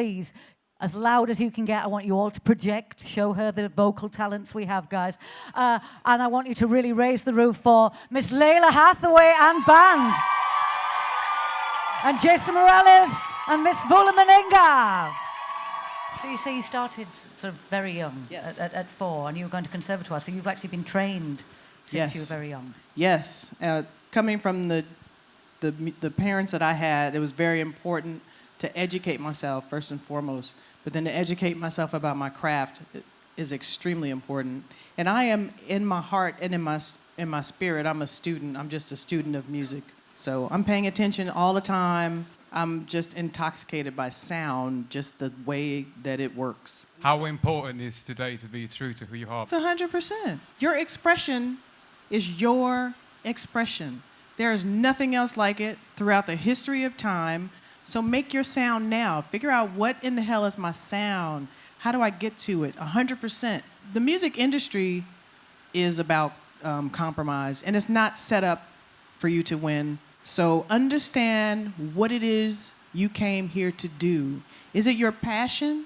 please, as loud as you can get, I want you all to project, show her the vocal talents we have, guys. And I want you to really raise the roof for Miss Lalah Hathaway and band. And Jason Morales and Miss Vula Meninga. So you say you started sort of very young, yes. at 4, and you were going to conservatoire, so you've actually been trained since yes. you were very young. Yes. Coming from the parents that I had, it was very important to educate myself, first and foremost, but then to educate myself about my craft is extremely important. And I am, in my heart and in my spirit, I'm a student. I'm just a student of music. So I'm paying attention all the time. I'm just intoxicated by sound, just the way that it works. How important is today to be true to who you are? It's 100%. Your expression is your expression. There is nothing else like it throughout the history of time. So make your sound now. Figure out what in the hell is my sound. How do I get to it? 100%. The music industry is about compromise, and it's not set up for you to win. So understand what it is you came here to do. Is it your passion?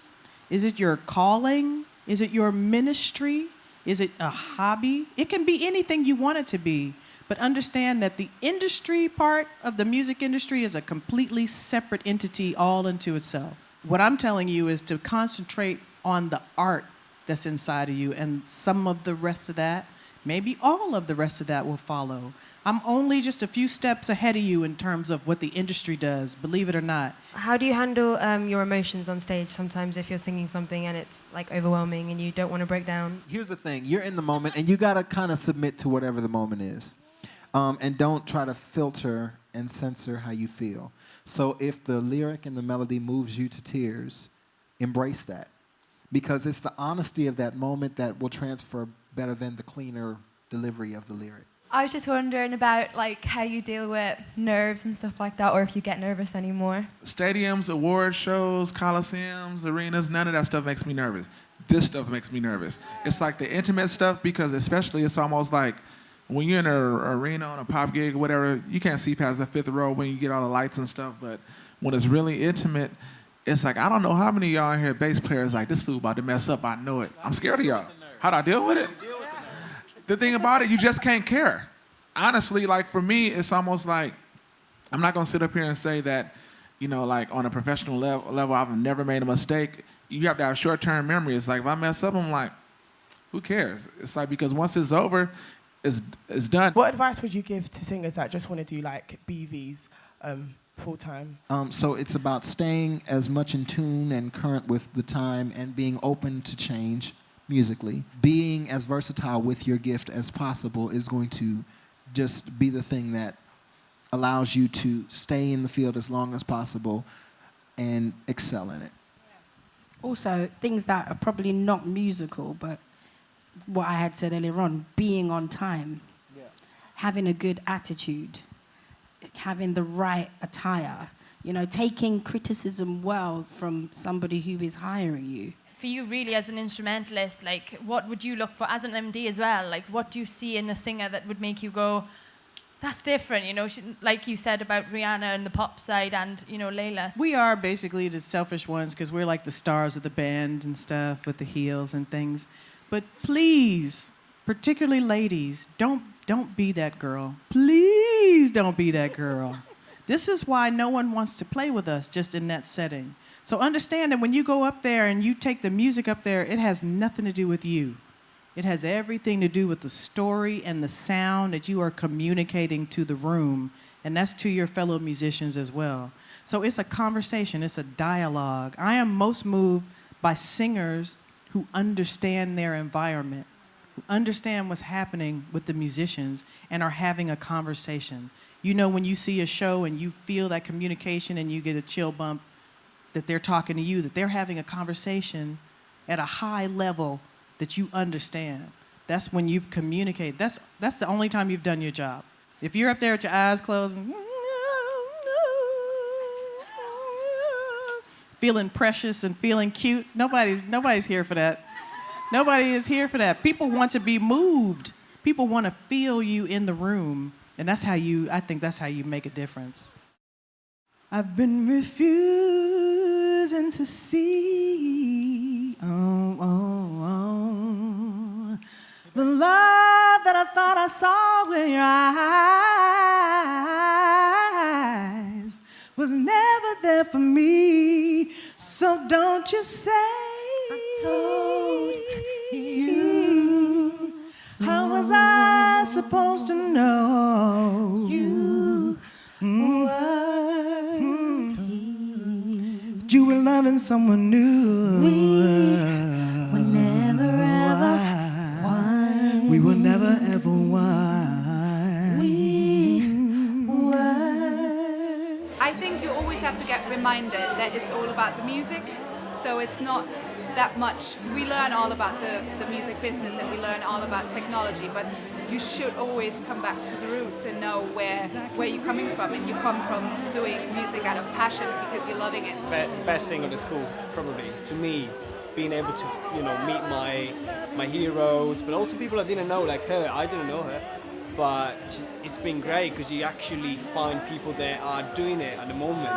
Is it your calling? Is it your ministry? Is it a hobby? It can be anything you want it to be. But understand that the industry part of the music industry is a completely separate entity all into itself. What I'm telling you is to concentrate on the art that's inside of you, and some of the rest of that, maybe all of the rest of that will follow. I'm only just a few steps ahead of you in terms of what the industry does, believe it or not. How do you handle your emotions on stage sometimes if you're singing something and it's like overwhelming and you don't want to break down? Here's the thing, you're in the moment and you gotta kind of submit to whatever the moment is. And don't try to filter and censor how you feel. So if the lyric and the melody moves you to tears, embrace that. Because it's the honesty of that moment that will transfer better than the cleaner delivery of the lyric. I was just wondering about like how you deal with nerves and stuff like that, or if you get nervous anymore. Stadiums, award shows, coliseums, arenas, none of that stuff makes me nervous. This stuff makes me nervous. It's like the intimate stuff, because especially it's almost like when you're in an arena on a pop gig or whatever, you can't see past the 5th row when you get all the lights and stuff, but when it's really intimate, it's like, I don't know how many of y'all in here bass players like, this fool about to mess up, I know it. I'm scared of y'all. How do I deal with it? The thing about it, you just can't care. Honestly, like for me, it's almost like, I'm not gonna sit up here and say that, you know, like on a professional level, I've never made a mistake. You have to have short-term memory. It's like, if I mess up, I'm like, who cares? It's like, because once it's over, it's done. What advice would you give to singers that just want to do like BVs full-time? So it's about staying as much in tune and current with the time and being open to change musically. Being as versatile with your gift as possible is going to just be the thing that allows you to stay in the field as long as possible and excel in it. Also, things that are probably not musical, but what I had said earlier on, being on time, having a good attitude, having the right attire, you know, taking criticism well from somebody who is hiring you. For you, really, as an instrumentalist, like, what would you look for as an MD as well? Like, what do you see in a singer that would make you go, that's different, you know, like you said about Rihanna and the pop side and, you know, Lalah. We are basically the selfish ones because we're like the stars of the band and stuff with the heels and things. But please, particularly ladies, don't be that girl. Please don't be that girl. This is why no one wants to play with us just in that setting. So understand that when you go up there and you take the music up there, it has nothing to do with you. It has everything to do with the story and the sound that you are communicating to the room, and that's to your fellow musicians as well. So it's a conversation, it's a dialogue. I am most moved by singers who understand their environment, who understand what's happening with the musicians and are having a conversation. You know, when you see a show and you feel that communication and you get a chill bump, that they're talking to you, that they're having a conversation at a high level that you understand. That's when you've communicated. That's the only time you've done your job. If you're up there with your eyes closed and feeling precious and feeling cute, nobody's here for that. Nobody is here for that. People want to be moved. People want to feel you in the room, and I think that's how you make a difference. I've been refusing reason to see. The love that I thought I saw in your eyes was never there for me. So don't you say I told you. How was I supposed to know you that you were loving someone new? We were never ever one. I think you always have to get reminded that it's all about the music. So it's not that much. We learn all about the music business and we learn all about technology, but you should always come back to the roots and know where you're coming from. And you come from doing music out of passion because you're loving it. The best thing of the school, probably, to me, being able to, meet my heroes, but also people I didn't know, like her. I didn't know her, but it's been great because you actually find people that are doing it at the moment.